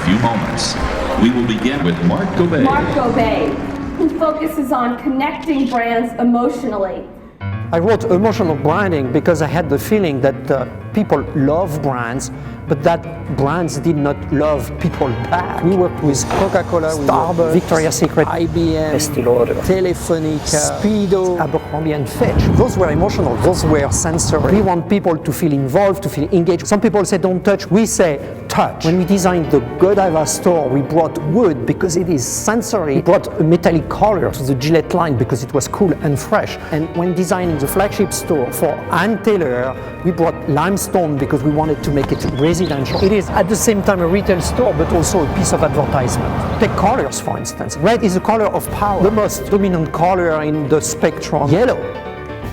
few moments. We will begin with Marc Gobe. Marc Gobe, who focuses on connecting brands emotionally. I wrote emotional branding because I had the feeling that people love brands, but that brands did not love people back. We worked with Coca-Cola, Starbucks, Victoria's Secret, IBM, Estée Lauder, Telefonica, Speedo, Abercrombie & Fitch. Those were emotional, those were sensory. We want people to feel involved, to feel engaged. Some people say don't touch, we say touch. When we designed the Godiva store, we brought wood because it is sensory. We brought a metallic color to the Gillette line because it was cool and fresh. And when designing the flagship store for Ann Taylor, we brought limestone because we wanted to make it residential. It is at the same time a retail store, but also a piece of advertisement. Take colors, for instance. Red is the color of power, the most dominant color in the spectrum. Yellow.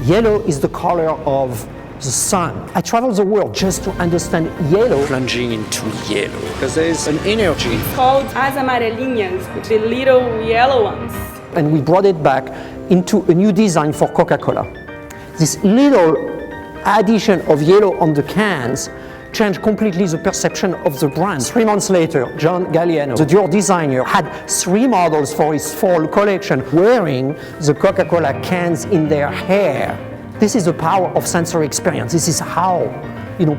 Yellow is the color of the sun. I travel the world just to understand yellow. Plunging into yellow, because there is an energy. It's called as amarelinhas, the little yellow ones. And we brought it back into a new design for Coca-Cola. This little addition of yellow on the cans changed completely the perception of the brand. 3 months later, John Galliano, the Dior designer, had 3 models for his fall collection wearing the Coca-Cola cans in their hair. This is the power of sensory experience. This is how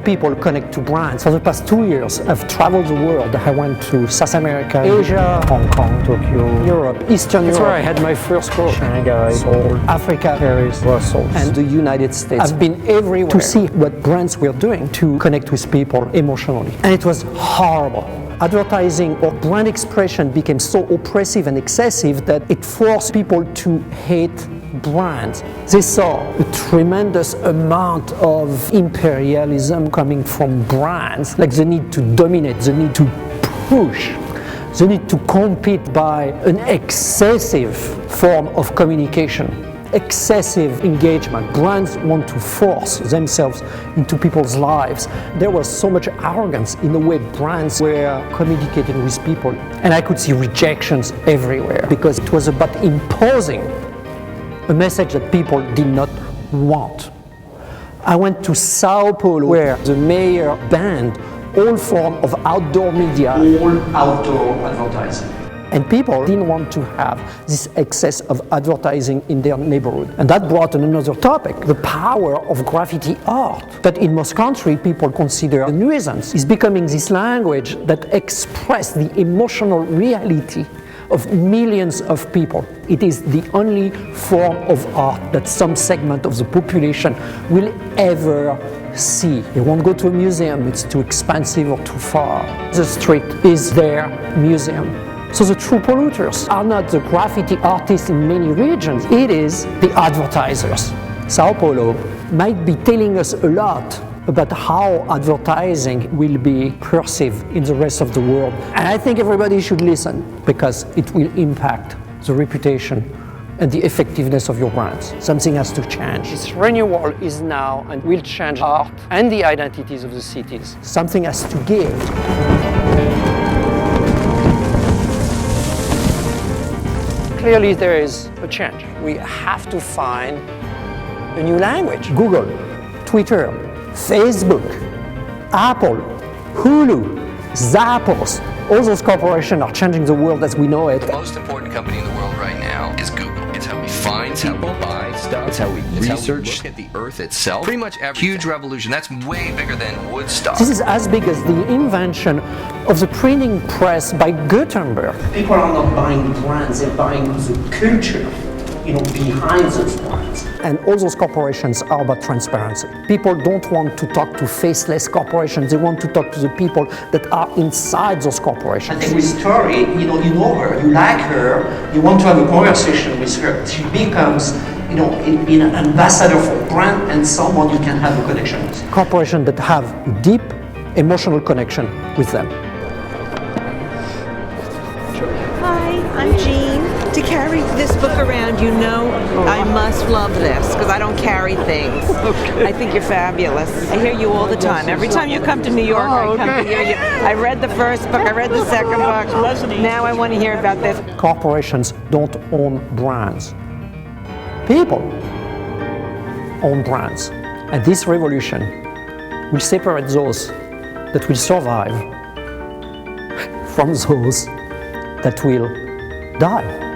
people connect to brands. For the past 2 years, I've traveled the world. I went to South America, Asia, Hong Kong, Tokyo, Europe, Eastern Europe. That's where I had my first course. Shanghai, Seoul, Africa, Paris, Brussels, and the United States. I've been everywhere to see what brands were doing to connect with people emotionally. And it was horrible. Advertising or brand expression became so oppressive and excessive that it forced people to hate brands. They saw a tremendous amount of imperialism coming from brands, like the need to dominate, the need to push, the need to compete by an excessive form of communication, excessive engagement. Brands want to force themselves into people's lives. There was so much arrogance in the way brands were communicating with people, and I could see rejections everywhere because it was about imposing a message that people did not want. I went to Sao Paulo, where the mayor banned all form of outdoor media, all outdoor advertising. And people didn't want to have this excess of advertising in their neighborhood. And that brought on another topic, the power of graffiti art, that in most countries people consider a nuisance, is becoming this language that expresses the emotional reality of millions of people. It is the only form of art that some segment of the population will ever see. They won't go to a museum, it's too expensive or too far. The street is their museum. So the true polluters are not the graffiti artists in many regions, it is the advertisers. Sao Paulo might be telling us a lot about how advertising will be perceived in the rest of the world. And I think everybody should listen because it will impact the reputation and the effectiveness of your brands. Something has to change. This renewal is now and will change art and the identities of the cities. Something has to give. Clearly there is a change. We have to find a new language. Google, Twitter, Facebook, Apple, Hulu, Zappos, all those corporations are changing the world as we know it. The most important company in the world right now is Google. It's how we find people, buy stuff. It's how we research. Look at the earth itself. Pretty much every huge revolution. That's way bigger than Woodstock. This is as big as the invention of the printing press by Gutenberg. People are not buying brands, they're buying the culture, behind those brands. And all those corporations are about transparency. People don't want to talk to faceless corporations, they want to talk to the people that are inside those corporations. And with Story, you know her, you like her, you want to have a conversation with her. She becomes an ambassador for brand and someone you can have a connection with. Corporations that have a deep emotional connection with them. Hi, I'm Jean. To carry this book around, I must love this because I don't carry things. Okay. I think you're fabulous. I hear you all the time. Every time you come to New York, I come to hear you. I read the first book, I read the second book. Now I want to hear about this. Corporations don't own brands. People own brands. And this revolution will separate those that will survive from those that will die.